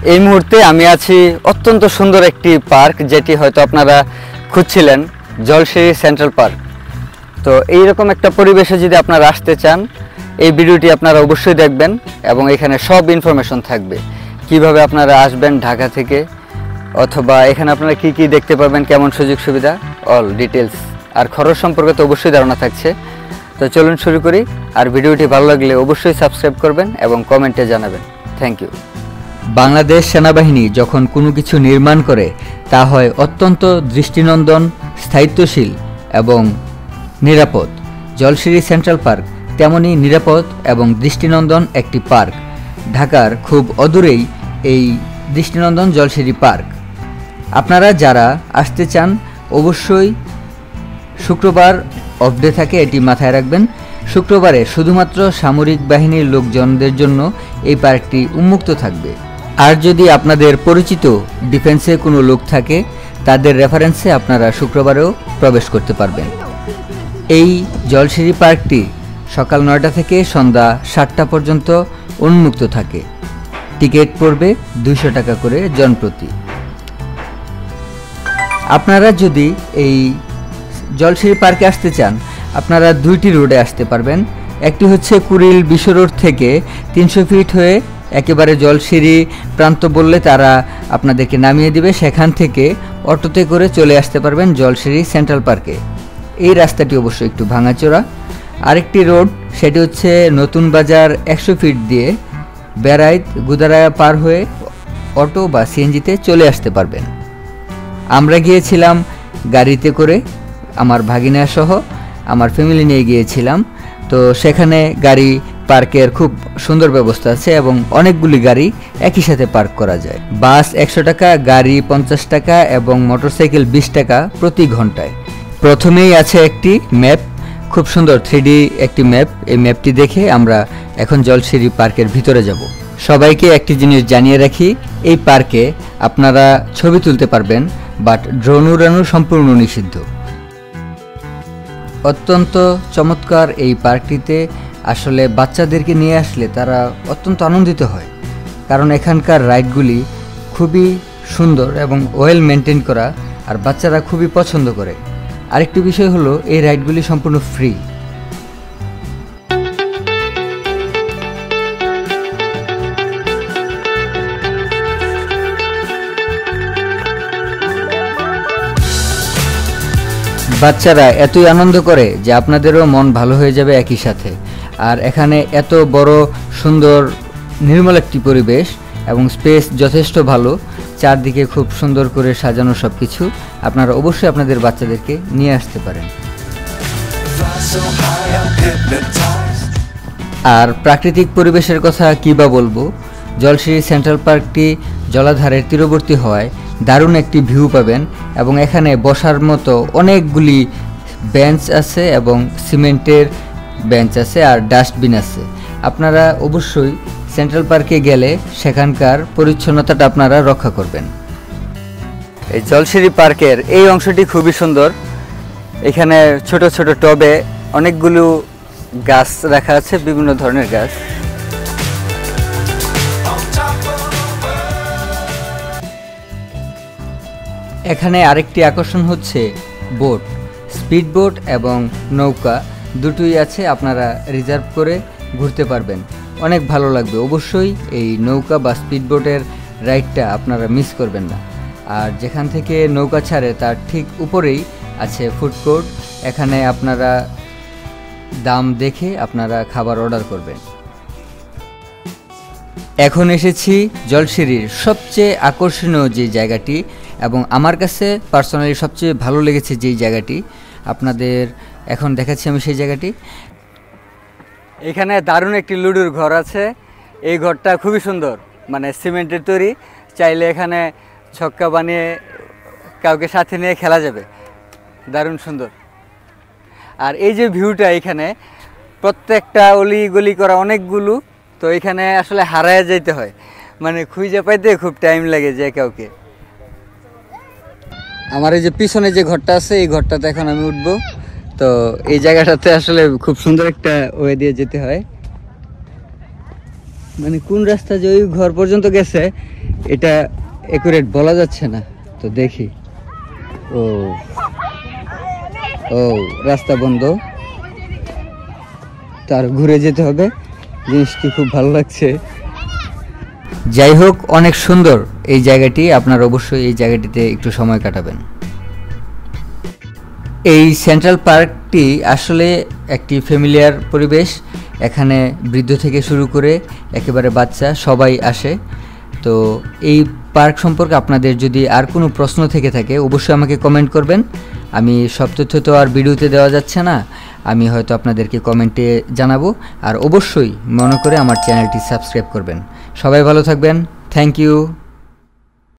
এই মুহূর্তে আমি আছি অত্যন্ত সুন্দর একটি পার্ক, যেটি হয়তো আপনারা খুঁজছিলেন, জলশিরি সেন্ট্রাল পার্ক। তো এইরকম একটা পরিবেশে যদি আপনারা আসতে চান, এই ভিডিওটি আপনারা অবশ্যই দেখবেন এবং এখানে সব ইনফরমেশন থাকবে, কিভাবে আপনারা আসবেন ঢাকা থেকে, অথবা এখানে আপনারা কি কি দেখতে পাবেন, কেমন সুযোগ সুবিধা, অল ডিটেলস। আর খরচ সম্পর্কে তো অবশ্যই ধারণা থাকছে। তো চলুন শুরু করি। আর ভিডিওটি ভালো লাগলে অবশ্যই সাবস্ক্রাইব করবেন এবং কমেন্টে জানাবেন। Thank you. বাংলাদেশ সেনাবাহিনী যখন কোনো কিছু নির্মাণ করে, তা হয় অত্যন্ত দৃষ্টিনন্দন, স্থায়িত্বশীল এবং নিরাপদ। জলশিরি সেন্ট্রাল পার্ক তেমনই নিরাপদ এবং দৃষ্টিনন্দন একটি পার্ক। ঢাকার খুব অদূরেই এই দৃষ্টিনন্দন জলশিরি পার্ক। আপনারা যারা আসতে চান অবশ্যই শুক্রবার অফ ডে থাকে, এটি মাথায় রাখবেন। শুক্রবারে শুধুমাত্র সামরিক বাহিনীর লোকজনদের জন্য এই পার্কটি উন্মুক্ত থাকবে। আর যদি আপনাদের পরিচিত ডিফেন্সে কোনো লোক থাকে, তাদের রেফারেন্সে আপনারা শুক্রবারেও প্রবেশ করতে পারবেন। এই জলশিরি পার্কটি সকাল 9টা থেকে সন্ধ্যা 7টা পর্যন্ত উন্মুক্ত থাকে। টিকিট পড়বে 200 টাকা করে জনপ্রতি। আপনারা যদি এই জলশিরি পার্কে আসতে চান, আপনারা দুইটি রোডে আসতে পারবেন। একটি হচ্ছে কুড়িল বিশ্ব রোড থেকে 300 ফিট হয়ে একেবারে জলশিরি প্রান্ত বললে তারা আপনাদেরকে নামিয়ে দিবে। সেখান থেকে অটোতে করে চলে আসতে পারবেন জলশিরি সেন্ট্রাল পার্কে। এই রাস্তাটি অবশ্যই একটু ভাঙাচোরা। আরেকটি রোড, সেটি হচ্ছে নতুন বাজার 100 ফিট দিয়ে বেড়াইত গুদারায়া পার হয়ে অটো বা সিএনজিতে চলে আসতে পারবেন। আমরা গিয়েছিলাম গাড়িতে করে, আমার ভাগিনা সহ আমার ফ্যামিলি নিয়ে গিয়েছিলাম। তো সেখানে গাড়ি পার্কের খুব সুন্দর ব্যবস্থা আছে এবং অনেকগুলি গাড়ি একই সাথে পার্ক করা যায়। বাস 100 টাকা, গাড়ি 50 টাকা এবং মোটরসাইকেল 20 টাকা প্রতি ঘন্টায়। প্রথমেই আছে একটি ম্যাপ, খুব সুন্দর 3D একটি ম্যাপ। এই ম্যাপটি দেখে আমরা এখন জলশিরি পার্কের ভিতরে যাব। সবাইকে একটি জিনিস জানিয়ে রাখি, এই পার্কে আপনারা ছবি তুলতে পারবেন, বাট ড্রোন উড়ানো সম্পূর্ণ নিষিদ্ধ। অত্যন্ত চমৎকার এই পার্কটিতে আসলে বাচ্চাদেরকে নিয়ে আসলে তারা অত্যন্ত আনন্দিত হয়, কারণ এখানকার রাইডগুলি খুবই সুন্দর এবং ওয়েল মেনটেন করা, আর বাচ্চারা খুবই পছন্দ করে। আরেকটি বিষয় হলো, এই রাইডগুলি সম্পূর্ণ ফ্রি। বাচ্চারা এতই আনন্দ করে যে আপনাদেরও মন ভালো হয়ে যাবে একই সাথে। আর এখানে এত বড় সুন্দর নির্মল একটি পরিবেশ এবং স্পেস যথেষ্ট ভালো, চারদিকে খুব সুন্দর করে সাজানো সব কিছু। আপনারা অবশ্যই আপনাদের বাচ্চাদেরকে নিয়ে আসতে পারেন। আর প্রাকৃতিক পরিবেশের কথা কী বা বলবো, জলশিরি সেন্ট্রাল পার্কটি জলাধারের তীরবর্তী হওয়ায় দারুণ একটি ভিউ পাবেন এবং এখানে বসার মতো অনেকগুলি বেঞ্চ আছে এবং সিমেন্টের বেঞ্চ আছে আর ডাস্টবিন আছে। আপনারা অবশ্যই সেন্ট্রাল পার্কে গেলে সেখানকার পরিচ্ছন্নতাটা আপনারা রক্ষা করবেন। এই জলশিরি পার্কের এই অংশটি খুবই সুন্দর। এখানে ছোট ছোট টবে অনেকগুলো গাছ রাখা আছে, বিভিন্ন ধরনের গাছ। এখানে আরেকটি আকর্ষণ হচ্ছে বোট, স্পিড বোট এবং নৌকা দুটোই আছে। আপনারা রিজার্ভ করে ঘুরতে পারবেন, অনেক ভালো লাগবে। অবশ্যই এই নৌকা বা স্পিড বোটের রাইডটা আপনারা মিস করবেন না। আর যেখান থেকে নৌকা ছাড়ে তার ঠিক উপরেই আছে ফুড কোর্ট। এখানে আপনারা দাম দেখে আপনারা খাবার অর্ডার করবেন। এখন এসেছি জলশিরির সবচেয়ে আকর্ষণীয় যে জায়গাটি এবং আমার কাছে পার্সোনালি সবচেয়ে ভালো লেগেছে যেই জায়গাটি, আপনাদের এখন দেখাচ্ছি আমি সেই জায়গাটি। এখানে দারুণ একটি লুডোর ঘর আছে। এই ঘরটা খুবই সুন্দর, মানে সিমেন্টের তৈরি। চাইলে এখানে ছক্কা বানিয়ে কাউকে সাথে নিয়ে খেলা যাবে, দারুণ সুন্দর। আর এই যে ভিউটা, এখানে প্রত্যেকটা অলি গলি করা অনেকগুলো, তো এখানে আসলে হারায় যাইতে হয়, মানে খুঁজে পাইতে খুব টাইম লাগে যে কাউকে। আমার এই যে পিছনে যে ঘরটা আছে, এই ঘরটাতে এখন আমি উঠবো। তো এই জায়গাটাতে আসলে খুব সুন্দর একটা ওয়ে দিয়ে যেতে হয়, মানে কোন রাস্তা যে ওই ঘর পর্যন্ত গেছে এটা একুরেট বলা যাচ্ছে না, তো দেখি। ও ও রাস্তা বন্ধ, তার ঘুরে যেতে হবে। জিনিসটি খুব ভালো লাগছে। যাই হোক, অনেক সুন্দর এই জায়গাটি, আপনারা অবশ্যই এই জায়গাটিতে একটু সময় কাটাবেন। এই সেন্ট্রাল পার্কটি আসলে একটি ফ্যামিলিয়ার পরিবেশ। এখানে বৃদ্ধ থেকে শুরু করে একেবারে বাচ্চা সবাই আসে। তো এই পার্ক সম্পর্কে আপনাদের যদি আর কোনো প্রশ্ন থেকে থাকে অবশ্যই আমাকে কমেন্ট করবেন। আমি সব তথ্য তো আর ভিডিওতে দেওয়া যাচ্ছে না, আমি হয়তো আপনাদেরকে কমেন্টে জানাবো। আর অবশ্যই মনে করে আমার চ্যানেলটি সাবস্ক্রাইব করবেন। সবাই ভালো থাকবেন। Thank you.